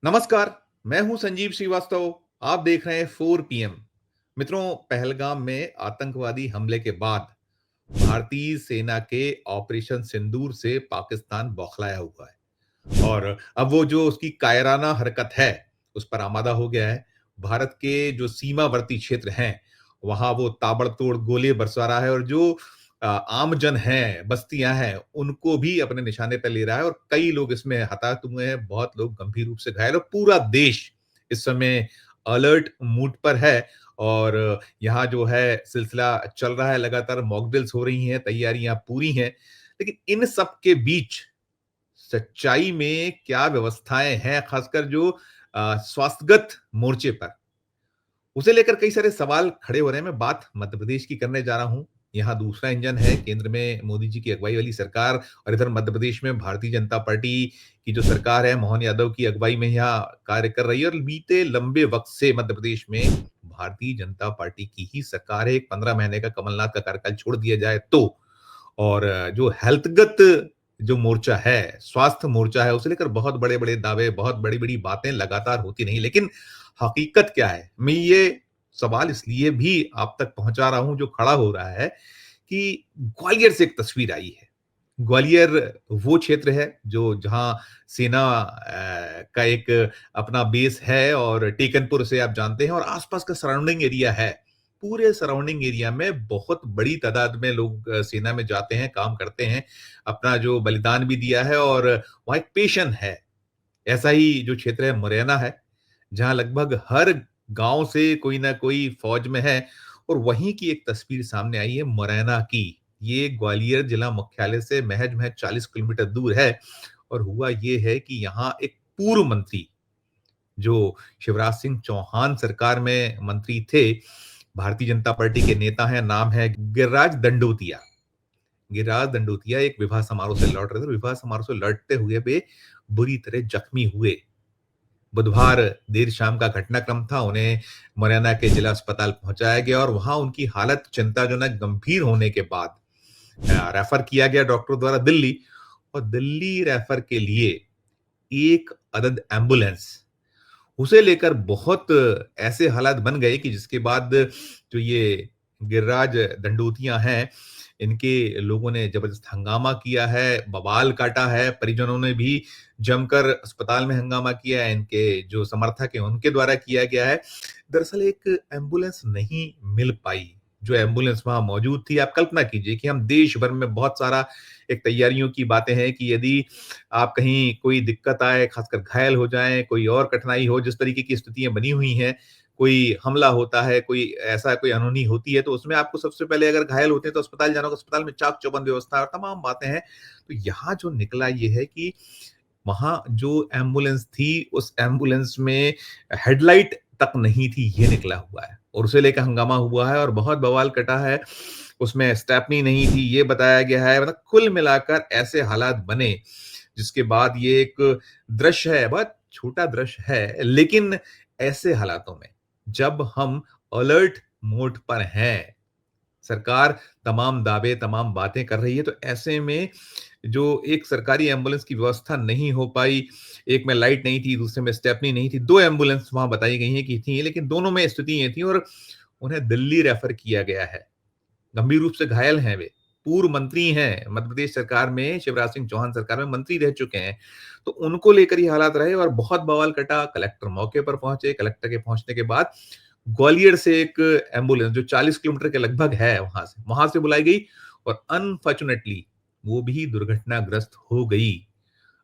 नमस्कार। मैं हूं संजीव श्रीवास्तव। आप देख रहे हैं 4 पीएम। मित्रों, पहलगाम में आतंकवादी हमले के बाद भारतीय सेना के ऑपरेशन सिंदूर से पाकिस्तान बौखलाया हुआ है और अब वो जो उसकी कायराना हरकत है उस पर आमादा हो गया है। भारत के जो सीमावर्ती क्षेत्र हैं वहां वो ताबड़तोड़ गोले बरसा रहा है और जो आमजन हैं, बस्तियां हैं, उनको भी अपने निशाने पर ले रहा है और कई लोग इसमें हताहत हुए हैं, बहुत लोग गंभीर रूप से घायल और पूरा देश इस समय अलर्ट मूड पर है। और यहाँ जो है सिलसिला चल रहा है, लगातार मॉक ड्रिल्स हो रही हैं, तैयारियां पूरी हैं। लेकिन इन सब के बीच सच्चाई में क्या व्यवस्थाएं हैं, खासकर जो स्वास्थ्यगत मोर्चे पर, उसे लेकर कई सारे सवाल खड़े हो रहे हैं। मैं बात मध्य प्रदेश की करने जा रहा हूं। यहाँ दूसरा इंजन है, केंद्र में मोदी जी की अगुवाई वाली सरकार और इधर मध्य प्रदेश में भारतीय जनता पार्टी की जो सरकार है, मोहन यादव की अगुवाई में यहाँ कार्य कर रही है और बीते लंबे वक्त से मध्य प्रदेश में भारतीय जनता पार्टी की ही सरकार है। एक 15 महीने का कमलनाथ का कार्यकाल छोड़ दिया जाए तो। और जो हेल्थगत जो मोर्चा है, स्वास्थ्य मोर्चा है, उसे लेकर बहुत बड़े-बड़े दावे, बहुत बड़ी-बड़ी बातें लगातार होती नहीं। लेकिन हकीकत क्या है? मैं ये सवाल इसलिए भी आप तक पहुँचा रहा हूँ, जो खड़ा हो रहा है कि ग्वालियर से एक तस्वीर आई है। ग्वालियर वो क्षेत्र है जो जहाँ सेना का एक अपना बेस है और टेकनपुर से आप जानते हैं और आसपास का सराउंडिंग एरिया है। पूरे सराउंडिंग एरिया में बहुत बड़ी तादाद में लोग सेना में जाते हैं, काम करते हैं, अपना जो बलिदान भी दिया है और वहाँ एक पेशन है। ऐसा ही जो क्षेत्र है मुरैना है, जहाँ लगभग हर गाँव से कोई ना कोई फौज में है और वहीं की एक तस्वीर सामने आई है मुरैना की। ये ग्वालियर जिला मुख्यालय से महज-महज 40 किलोमीटर दूर है और हुआ ये है कि यहाँ एक पूर्व मंत्री, जो शिवराज सिंह चौहान सरकार में मंत्री थे, भारतीय जनता पार्टी के नेता हैं, नाम है गिरिराज दंडोतिया। गिरिराज दंडोतिया एक विवाह समारोह से लौट रहे थे। विवाह समारोह से लौटते हुए वे बुरी तरह जख्मी हुए। बुधवार देर शाम का घटनाक्रम था। उन्हें मुरैना के जिला अस्पताल पहुंचाया गया और वहां उनकी हालत चिंताजनक गंभीर होने के बाद रेफर किया गया डॉक्टर द्वारा दिल्ली। और दिल्ली रेफर के लिए एक अदद एम्बुलेंस, उसे लेकर बहुत ऐसे हालात बन गए कि जिसके बाद जो ये गिरिराज दंडोतिया हैं, इनके लोगों ने जबरदस्त हंगामा किया है, बवाल काटा है, परिजनों ने भी जमकर अस्पताल में हंगामा किया है, इनके जो समर्थक हैं, उनके द्वारा किया गया है। दरअसल एक एम्बुलेंस नहीं मिल पाई, जो एम्बुलेंस वहाँ मौजूद थी। आप कल्पना कीजिए कि हम देश भर में बहुत सारा एक तैयारियों की बातें हैं कि यदि आप कहीं कोई दिक्कत आए, खासकर घायल हो जाएँ, कोई और कठिनाई हो, जिस तरीके की स्थितियाँ बनी हुई हैं, कोई हमला होता है, कोई अनहोनी होती है, तो उसमें आपको सबसे पहले अगर घायल होते हैं तो अस्पताल जाना होगा, अस्पताल में चाक-चौबंद व्यवस्था और तमाम बातें हैं। तो यहाँ जो निकला ये है कि वहाँ जो एम्बुलेंस थी, उस एम्बुलेंस में हेडलाइट तक नहीं थी, ये निकला हुआ है और उसे लेकर हंगामा हुआ है और बहुत बवाल कटा है। उसमें स्टेपनी नहीं थी, ये बताया गया है। मतलब कुल मिलाकर ऐसे हालात बने, जिसके बाद ये एक दृश्य है, बहुत छोटा दृश्य है, लेकिन ऐसे हालातों में जब हम अलर्ट मोड पर हैं, सरकार तमाम दावे, तमाम बातें कर रही है, तो ऐसे में जो एक सरकारी एम्बुलेंस की व्यवस्था नहीं हो पाई, एक में लाइट नहीं थी, दूसरे में स्टेपनी नहीं थी, 2 एम्बुलेंस वहाँ बताई गई हैं कि थी, लेकिन दोनों में स्थिति ये थी और उन्हें दिल्ली रेफर किया गया है। गंभीर रूप से घायल हैं वे। पूर्व मंत्री हैं, मध्य प्रदेश सरकार में, शिवराज सिंह चौहान सरकार में मंत्री रह चुके हैं। तो उनको लेकर ये हालात रहे और बहुत बवाल कटा। कलेक्टर मौके पर पहुंचे, कलेक्टर के पहुंचने के बाद ग्वालियर से एक एम्बुलेंस जो 40 किलोमीटर के लगभग है वहां से बुलाई गई और अनफॉर्चुनेटली वो भी दुर्घटनाग्रस्त हो गई।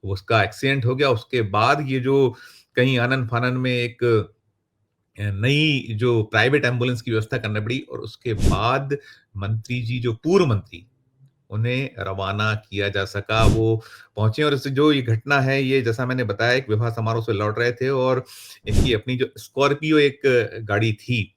उसका एक्सीडेंट हो गया। उसके बाद ये जो कहीं आनन-फानन में एक नई जो प्राइवेट एम्बुलेंस की व्यवस्था करनी पड़ी और उसके बाद मंत्री जी, जो पूर्व मंत्री, उन्हें रवाना किया जा सका। वो पहुंचे और इससे जो ये घटना है, ये जैसा मैंने बताया, एक विवाह समारोह से लौट रहे थे और इनकी अपनी जो स्कॉर्पियो एक गाड़ी थी,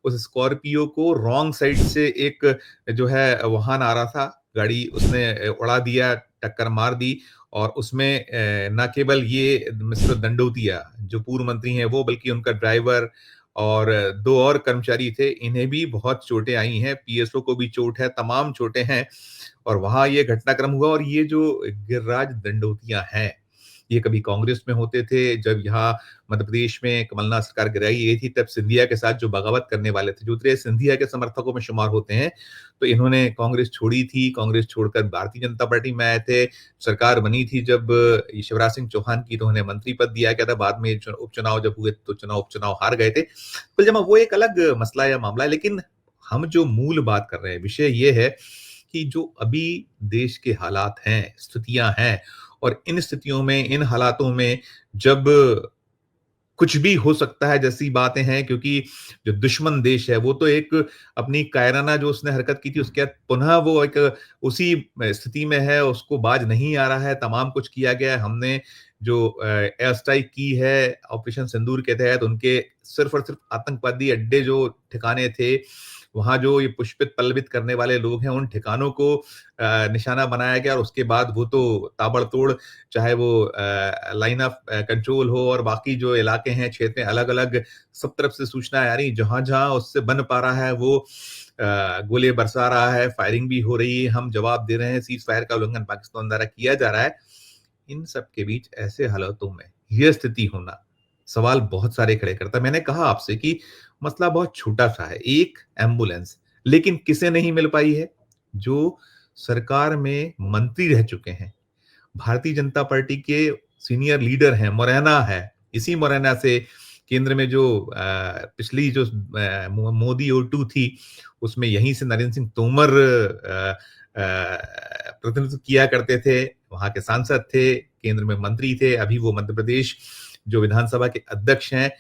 उस स्कॉर्पियो को रॉन्ग साइड से एक जो है वाहन आ रहा था, गाड़ी उसने उड़ा दिया, टक्कर मार दी और उसमें ना केवल ये मिस्टर दंडोतिया जो पूर्व मंत्री हैं वो, बल्कि उनका ड्राइवर और 2 और कर्मचारी थे, इन्हें भी बहुत चोटें आई हैं, पीएसओ को भी चोट है, तमाम चोटें हैं और वहाँ ये घटनाक्रम हुआ और ये जो गिरिराज दंडोतिया हैं, ये कभी कांग्रेस में होते थे, जब यहाँ मध्य प्रदेश में कमलनाथ सरकार गिराई गई थी, तब सिंधिया के साथ जो बगावत करने वाले थे, जो उतरे सिंधिया के समर्थकों में शुमार होते हैं, तो इन्होंने कांग्रेस छोड़ी थी, कांग्रेस छोड़कर भारतीय जनता पार्टी में आए थे। सरकार बनी थी जब ये शिवराज सिंह चौहान की, तो उन्हें मंत्री पद दिया गया था। बाद में उपचुनाव जब हुए तो उपचुनाव हार गए थे। कुल जमा वो एक अलग मसला या मामला है, लेकिन हम जो मूल बात कर रहे हैं, विषय ये है कि जो अभी देश के हालात हैं, स्थितियां हैं, और इन स्थितियों में, इन हालातों में जब कुछ भी हो सकता है जैसी बातें हैं, क्योंकि जो दुश्मन देश है वो तो एक अपनी कायराना जो उसने हरकत की थी उसके बाद पुनः वो एक उसी स्थिति में है, उसको बाज नहीं आ रहा है। तमाम कुछ किया गया है। हमने जो एयर स्ट्राइक की है ऑपरेशन सिंदूर के तहत, उनके सिर्फ और सिर्फ आतंकवादी अड्डे जो ठिकाने थे, वहां जो ये पुष्पित पल्लवित करने वाले लोग हैं, उन ठिकानों को निशाना बनाया गया, और उसके बाद वो तो ताबड़तोड़, चाहे वो लाइन ऑफ कंट्रोल हो और बाकी जो इलाके हैं, क्षेत्र हैं, अलग अलग सब तरफ से सूचनाएं आ रही, जहां जहां उससे बन पा रहा है वो गोले बरसा रहा है, फायरिंग भी हो रही है, हम जवाब दे रहे हैं, सीज फायर का उल्लंघन पाकिस्तान द्वारा किया जा रहा है। इन सब के बीच ऐसे हालातों में यह स्थिति होना सवाल बहुत सारे खड़े करता है। मैंने कहा आपसे कि मसला बहुत छोटा सा है, एक एम्बुलेंस, लेकिन किसे नहीं मिल पाई है? जो सरकार में मंत्री रह चुके हैं, भारतीय जनता पार्टी के सीनियर लीडर हैं, मुरैना है, इसी मुरैना से केंद्र में जो पिछली जो मोदी O2 थी, उसमें यहीं से नरेंद्र सिंह तोमर प्रतिनिधित्व किया करते थे, वहां के सांसद थे, केंद्र में मंत्री थे, अभी वो मध्य प्रदेश जो विधानसभा के अध्यक्ष हैं।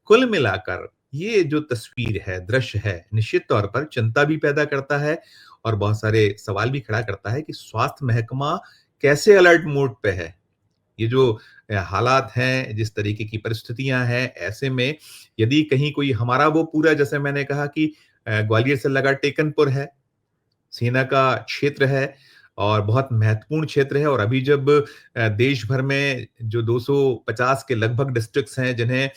कुल मिलाकर ये जो तस्वीर है, दृश्य है, निश्चित तौर पर चिंता भी पैदा करता है और बहुत सारे सवाल भी खड़ा करता है कि स्वास्थ्य महकमा कैसे अलर्ट मोड पे है। ये जो हालात हैं, जिस तरीके की परिस्थितियां हैं, ऐसे में यदि कहीं कोई हमारा वो पूरा, जैसे मैंने कहा कि ग्वालियर से लगा टेकनपुर है, सेना का क्षेत्र है और बहुत महत्वपूर्ण क्षेत्र है, और अभी जब देश भर में जो 250 के लगभग डिस्ट्रिक्ट्स हैं जिन्हें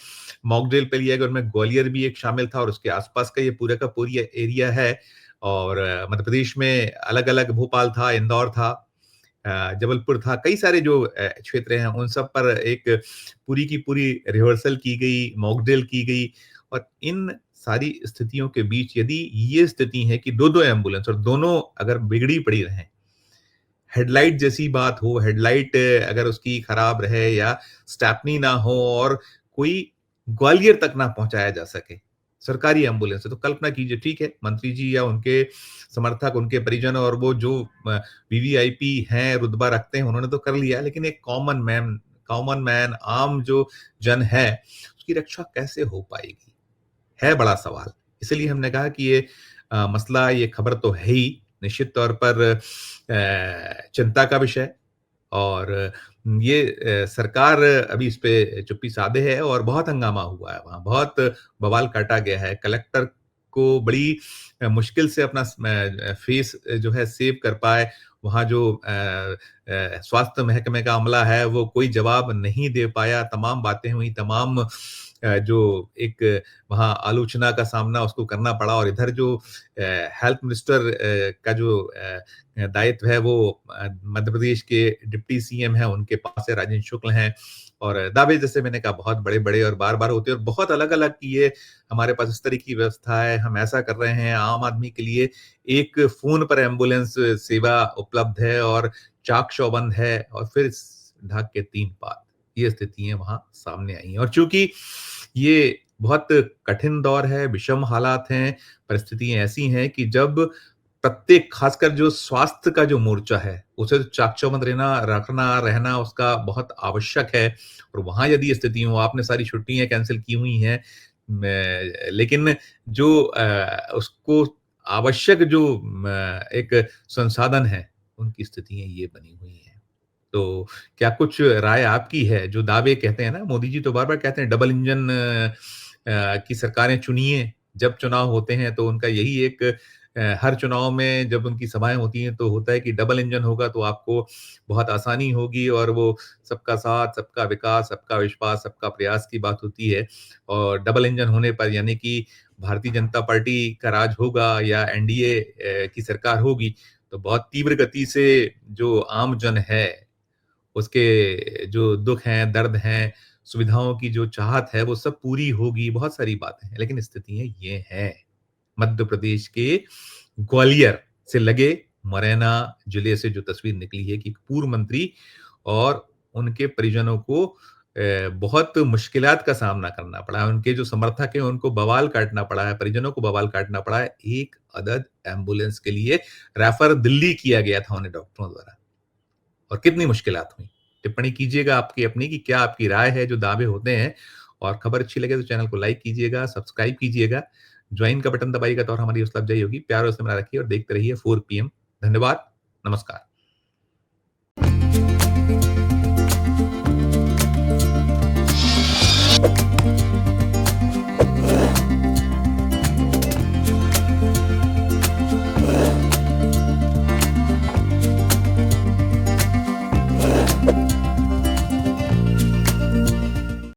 मॉक ड्रिल पे लिया गया, उनमें ग्वालियर भी एक शामिल था और उसके आसपास का ये पूरा का पूरी एरिया है। और मध्य प्रदेश में अलग अलग भोपाल था, इंदौर था, जबलपुर था, कई सारे जो क्षेत्र हैं, उन सब पर एक पूरी की पूरी रिहर्सल की गई, मॉक ड्रिल की गई। और इन सारी स्थितियों के बीच यदि ये स्थिति है कि दो दो एम्बुलेंस, और दोनों अगर बिगड़ी पड़ी रहें, हेडलाइट जैसी बात हो, हेडलाइट अगर उसकी खराब रहे या स्टेपनी ना हो और कोई ग्वालियर तक ना पहुंचाया जा सके, सरकारी एम्बुलेंस है, तो कल्पना कीजिए, ठीक है, मंत्री जी या उनके समर्थक, उनके परिजन और वो जो वीवीआईपी हैं, रुतबा रखते हैं, उन्होंने तो कर लिया, लेकिन एक कॉमन मैन, आम जो जन है, उसकी रक्षा कैसे हो पाएगी, है बड़ा सवाल। इसलिए हमने कहा कि ये मसला, ये खबर तो है ही निश्चित तौर पर चिंता का विषय। और ये सरकार अभी इस पे चुप्पी साधे है और बहुत हंगामा हुआ है वहाँ, बहुत बवाल काटा गया है। कलेक्टर को बड़ी मुश्किल से अपना फेस जो है सेव कर पाए। वहाँ जो स्वास्थ्य महकमे का अमला है वो कोई जवाब नहीं दे पाया, तमाम बातें हुई, तमाम जो एक वहाँ आलोचना का सामना उसको करना पड़ा। और इधर जो हेल्थ मिनिस्टर का जो दायित्व है वो मध्य प्रदेश के डिप्टी सीएम हैं, उनके पास है, राजेंद्र शुक्ल हैं। और दावे, जैसे मैंने कहा, बहुत बड़े-बड़े और बार-बार होते हैं और बहुत अलग-अलग कि ये हमारे पास इस तरह की व्यवस्था है, हम ऐसा कर रहे हैं, आम आदमी के लिए एक फ़ोन पर एम्बुलेंस सेवा उपलब्ध है और चाक-चौबंद है, और फिर ढाक के 3 पात। ये स्थितियाँ वहाँ सामने आई हैं। और चूँकि ये बहुत कठिन दौर है, विषम हालात हैं, परिस्थितियाँ ऐसी हैं कि जब प्रत्येक, खासकर जो स्वास्थ्य का जो मोर्चा है, उसे चाक-चौबंद रहना उसका बहुत आवश्यक है। और वहाँ यदि स्थिति हो, आपने सारी छुट्टियाँ कैंसल की हुई हैं, लेकिन जो उसको आवश्यक जो एक संसाधन है, उनकी स्थितियाँ ये बनी हुई हैं। तो क्या कुछ राय आपकी है? जो दावे कहते हैं ना, मोदी जी तो बार-बार कहते हैं डबल इंजन की सरकारें चुनिए। जब चुनाव होते हैं तो उनका यही एक हर चुनाव में जब उनकी सभाएँ होती हैं तो होता है कि डबल इंजन होगा तो आपको बहुत आसानी होगी, और वो सबका साथ, सबका विकास, सबका विश्वास, सबका प्रयास की बात होती है। और डबल इंजन होने पर यानी कि भारतीय जनता पार्टी का राज होगा या एनडीए की सरकार होगी, तो बहुत तीव्र गति से जो आम जन है उसके जो दुःख हैं, दर्द हैं, सुविधाओं की जो चाहत है, वो सब पूरी होगी, बहुत सारी बातें हैं। लेकिन स्थितियाँ ये हैं। मध्य प्रदेश के ग्वालियर से लगे मुरैना जिले से जो तस्वीर निकली है कि पूर्व मंत्री और उनके परिजनों को बहुत मुश्किलात का सामना करना पड़ा है। उनके जो समर्थक हैं, उनको बवाल काटना पड़ा है, परिजनों को बवाल काटना पड़ा है। एक अदद एम्बुलेंस के लिए रेफर दिल्ली किया गया था उन्हें डॉक्टरों द्वारा और कितनी मुश्किलात हुई। टिप्पणी कीजिएगा आपकी अपनी कि क्या आपकी राय है जो दावे होते हैं और खबर अच्छी लगे तो चैनल को लाइक कीजिएगा, सब्सक्राइब कीजिएगा, ज्वाइन का बटन दबाइएगा तो और हमारी हौसला अफजाई होगी। प्यार और स्नेह रखिए और देखते रहिए 4 पीएम। धन्यवाद, नमस्कार।